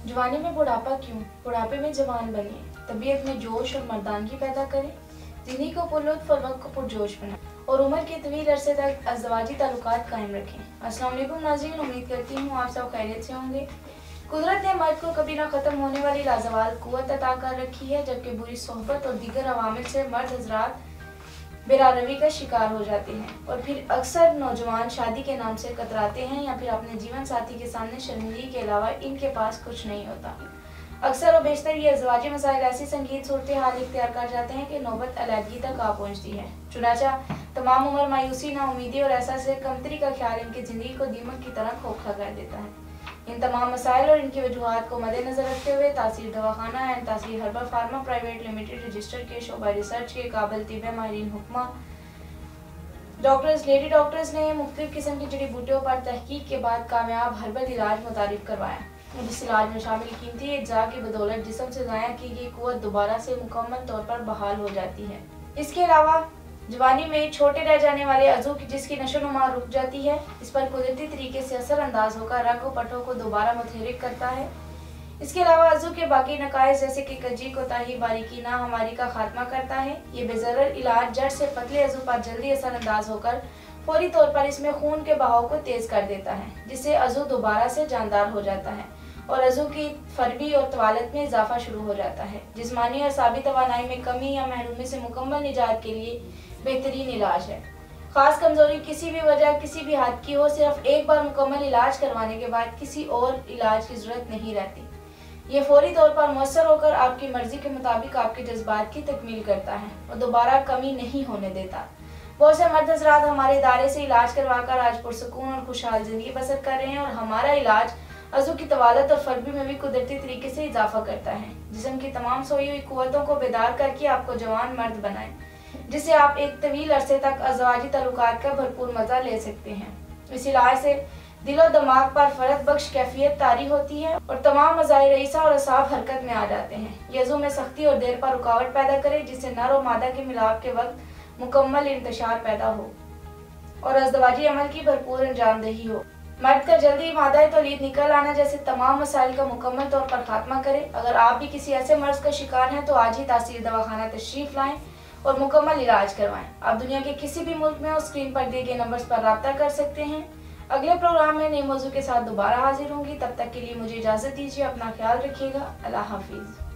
जवानी में बुढ़ापा क्यों? बुढ़ापे में जवान बनिए, तबीयत में जोश और मर्दानगी पैदा करें, जिंदगी को पुरलुत्फ और वक्त को पुरजोश बनाएं और उम्र के तवील अरसे तक अज़दवाजी ताल्लुकात कायम रखें। अस्सलाम वालेकुम नाज़रीन, उम्मीद करती हूँ आप सब खैरियत से होंगे। कुदरत ने मर्द को कभी ना खत्म होने वाली लाजवाल कुव्वत अता कर रखी है, जबकि बुरी सोहबत और दीगर अवामिल से मर्द हजरात बेरारवी का शिकार हो जाते हैं और फिर अक्सर नौजवान शादी के नाम से कतराते हैं या फिर अपने जीवन साथी के सामने शर्मिंदगी के अलावा इनके पास कुछ नहीं होता। अक्सर और बेशतर ये अज़वाजी मसाइल ऐसी संगीन सूरत हाल इख्तियार कर जाते हैं कि नौबत अलहदगी तक आ पहुँचती है। चुनाचा तमाम उम्र मायूसी, नाउमीदी और एहसास कमतरी का ख्याल इनकी ज़िंदगी को दीमक की तरह खोखला कर देता है। इन तमाम मसाइल और इनकी वजूहात को मद्देनजर रखते हुए तासीर दवाखाना एंड तासीर herbal pharma private limited register के शोबा रिसर्च के काबिल तिब माहिरीन हुक्मा डॉक्टर्स, लेडी डॉक्टर्स ने मुख्तलिफ किस्म की जड़ी बूटियों पर तहकीक के बाद कामयाब हर्बल इलाज मुतारिफ करवाया, जिस इलाज में शामिल कीमती अज्जा की बदौलत जिस्म से ज़ाया की गई कुव्वत दोबारा से मुकम्मल तौर पर बहाल हो जाती है। इसके अलावा जवानी में छोटे रह जाने वाले अज़ू की जिसकी नशोनुमा रुक जाती है, इस पर कुदरती तरीके से असर अंदाज होकर रग और पट्टों को दोबारा मुतहरिक करता है। इसके अलावा अज़ू के बाकी नकाइज जैसे कि कजी, कोताही, बारीकी, ना हमारी का खात्मा करता है। ये बेज़रर इलाज जड़ से पतले अज़ू पर जल्दी असर अंदाज होकर फौरी तौर पर इसमें खून के बहाव को तेज कर देता है, जिससे अज़ू दोबारा से जानदार हो जाता है और अज़ू की फरबी और तवालत में इजाफा शुरू हो जाता है। जिस्मानी और साबी तवानाई में कमी या महरूमी से मुकम्मल निजात के लिए बेहतरीन इलाज है। खास कमजोरी किसी भी वजह किसी भी हद की हो, सिर्फ एक बार मुकम्मल इलाज करवाने के बाद किसी और इलाज की जरूरत नहीं रहती। ये फौरी तौर पर मुयस्सर होकर आपकी मर्जी के मुताबिक आपके जज्बात की तकमील करता है और दोबारा कमी नहीं होने देता। बहुत से मर्द हज़रात हमारे इदारे से इलाज करवाकर आज पुरसुकून और खुशहाल जिंदगी बसर कर रहे हैं और हमारा इलाज अज़ू की तवालत और फरबी में भी कुदरती तरीके से इजाफा करता है। जिस्म की तमाम सोई हुई कुव्वतों को बेदार करके आपको जवान मर्द बनाए, जिससे आप एक तवील अरसे तक अज़दवाजी ताल्लुकात का भरपूर मजा ले सकते हैं। इस इलाज से दिलो दिमाग पर फरत बख्श कैफियत तारी होती है और तमाम मज़ाहिर रईसा और असाब हरकत में आ जाते हैं। ये अज़ू में सख्ती और देर पर रुकावट पैदा करे, जिससे नर और मादा के मिलाप के वक्त मुकम्मल इंतशार पैदा हो और अज़दवाजी अमल की भरपूर अंजामदही हो। मर्द का जल्दी मादा तौलीद निकल आना जैसे तमाम मसाइल का मुकम्मल तौर पर खात्मा करे। अगर आप भी किसी ऐसे मर्ज का शिकार हैं तो आज ही तासीर दवाखाना तशरीफ लाएं और मुकम्मल इलाज करवाएं। आप दुनिया के किसी भी मुल्क में और स्क्रीन पर दिए गए नंबर्स पर रब्ता कर सकते हैं। अगले प्रोग्राम में नए मौजू के साथ दोबारा हाजिर होंगी। तब तक के लिए मुझे इजाज़त दीजिए। अपना ख्याल रखिएगा। अल्लाह हाफिज़।